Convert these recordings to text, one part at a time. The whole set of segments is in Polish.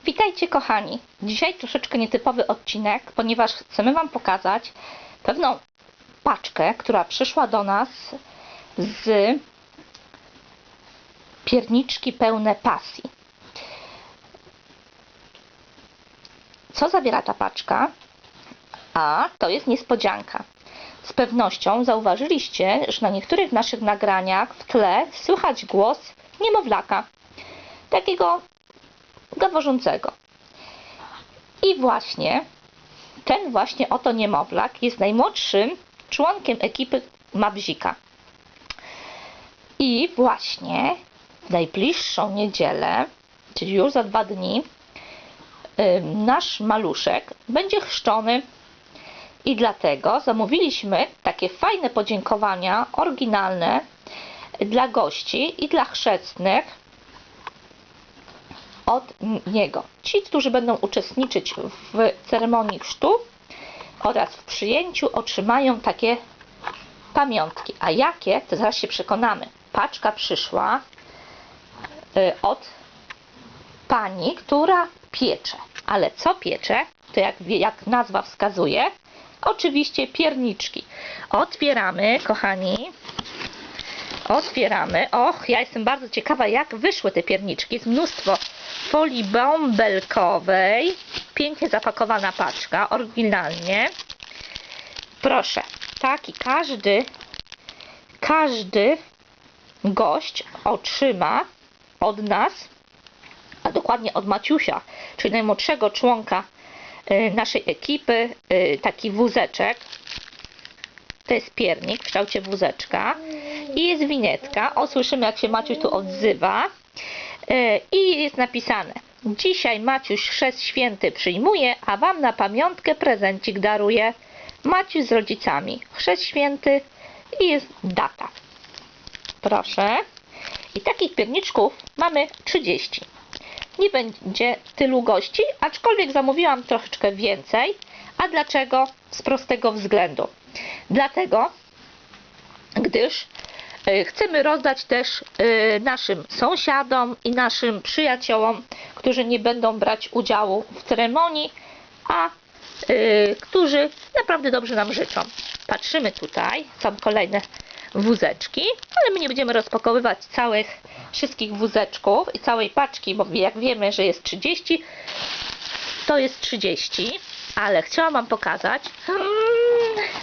Witajcie kochani! Dzisiaj troszeczkę nietypowy odcinek, ponieważ chcemy Wam pokazać pewną paczkę, która przyszła do nas z pierniczki pełne pasji. Co zawiera ta paczka? A to jest niespodzianka. Z pewnością zauważyliście, że na niektórych naszych nagraniach w tle słychać głos niemowlaka. Takiego gaworzącego. I właśnie ten właśnie oto niemowlak jest najmłodszym członkiem ekipy Mabzika. I właśnie w najbliższą niedzielę, czyli już za 2 dni, nasz maluszek będzie chrzczony. I dlatego zamówiliśmy takie fajne podziękowania, oryginalne dla gości i dla chrzestnych od niego. Ci, którzy będą uczestniczyć w ceremonii chrztu oraz w przyjęciu, otrzymają takie pamiątki. A jakie? To zaraz się przekonamy. Paczka przyszła od pani, która piecze. Ale co piecze? To jak nazwa wskazuje, oczywiście pierniczki. Otwieramy, kochani. Otwieramy. Och, ja jestem bardzo ciekawa, jak wyszły te pierniczki. Jest mnóstwo folii bąbelkowej. Pięknie zapakowana paczka, oryginalnie. Proszę, taki każdy gość otrzyma od nas, a dokładnie od Maciusia, czyli najmłodszego członka naszej ekipy, taki wózeczek. To jest piernik w kształcie wózeczka i jest winetka. O, słyszymy, jak się Maciuś tu odzywa. I jest napisane: dzisiaj Maciuś chrzest święty przyjmuje, a Wam na pamiątkę prezencik daruje. Maciuś z rodzicami. Chrzest święty i jest data. Proszę. I takich pierniczków mamy 30. Nie będzie tylu gości, aczkolwiek zamówiłam troszeczkę więcej. A dlaczego? Z prostego względu. Dlatego, gdyż chcemy rozdać też naszym sąsiadom i naszym przyjaciołom, którzy nie będą brać udziału w ceremonii, a którzy naprawdę dobrze nam życzą. Patrzymy tutaj, są kolejne wózeczki, ale my nie będziemy rozpakowywać wszystkich wózeczków i całej paczki, bo jak wiemy, że jest 30, to jest 30, ale chciałam Wam pokazać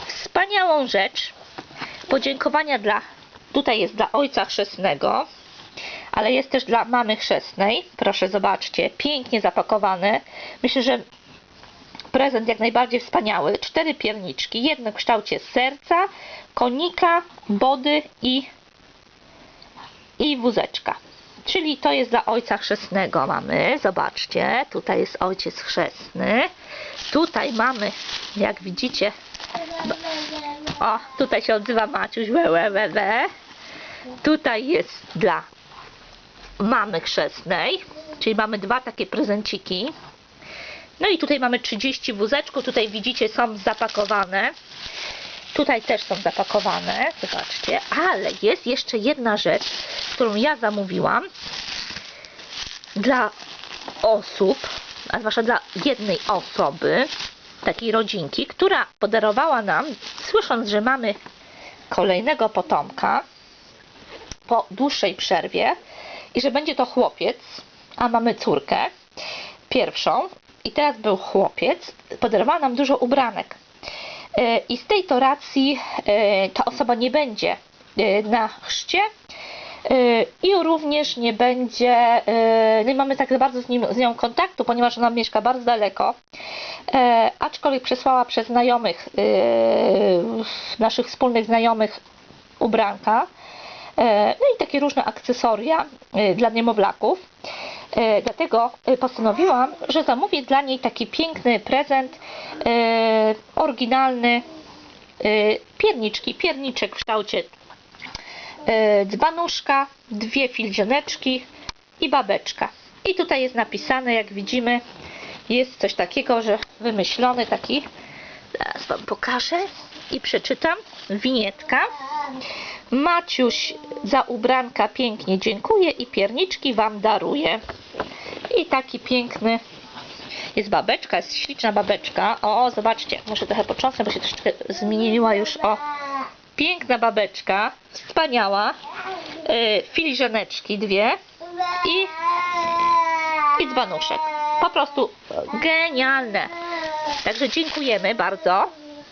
wspaniałą rzecz. Podziękowania tutaj jest dla ojca chrzestnego, ale jest też dla mamy chrzestnej. Proszę, zobaczcie, pięknie zapakowane. Myślę, że prezent jak najbardziej wspaniały. 4 pierniczki, jedno w kształcie serca, konika, body i wózeczka. Czyli to jest dla ojca chrzestnego mamy. Zobaczcie, tutaj jest ojciec chrzestny. Tutaj mamy, jak widzicie, o, tutaj się odzywa Maciuś, Tutaj jest dla mamy chrzestnej, czyli mamy 2 takie prezenciki. No i tutaj mamy 30 wózeczków, tutaj widzicie, są zapakowane. Tutaj też są zapakowane, zobaczcie, ale jest jeszcze jedna rzecz, którą ja zamówiłam dla osób, a zwłaszcza dla jednej osoby, takiej rodzinki, która podarowała nam, słysząc, że mamy kolejnego potomka po dłuższej przerwie i że będzie to chłopiec, a mamy córkę pierwszą i teraz był chłopiec, podarowała nam dużo ubranek. I z tej to racji ta osoba nie będzie na chrzcie i również nie będzie, nie mamy tak bardzo z nią kontaktu, ponieważ ona mieszka bardzo daleko, aczkolwiek przesłała przez znajomych, naszych wspólnych znajomych, ubranka, no i takie różne akcesoria dla niemowlaków. Dlatego postanowiłam, że zamówię dla niej taki piękny prezent, oryginalny, pierniczek w kształcie dzbanuszka, 2 filizioneczki i babeczka. I tutaj jest napisane, jak widzimy, jest coś takiego, że wymyślony taki, zaraz Wam pokażę i przeczytam, winietka. Maciuś za ubranka pięknie dziękuję i pierniczki Wam daruje. I taki piękny jest babeczka, jest śliczna babeczka. O, zobaczcie, muszę trochę począsnąć, bo się troszeczkę zmieniła już. O, piękna wspaniała, filiżaneczki dwie i dzbanuszek. Po prostu genialne. Także dziękujemy bardzo,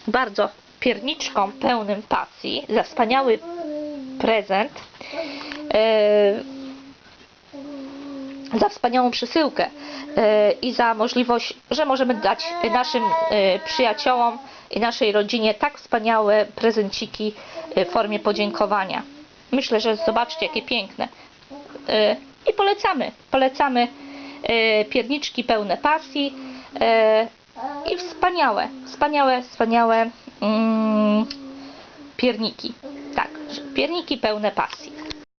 bardzo pierniczkom pełnym pasji za wspaniały prezent, za wspaniałą przesyłkę i za możliwość, że możemy dać naszym przyjaciołom i naszej rodzinie tak wspaniałe prezenciki w formie podziękowania. Myślę, że zobaczcie, jakie piękne. I polecamy pierniczki pełne pasji i wspaniałe pierniki. Tak, pierniki pełne pasji.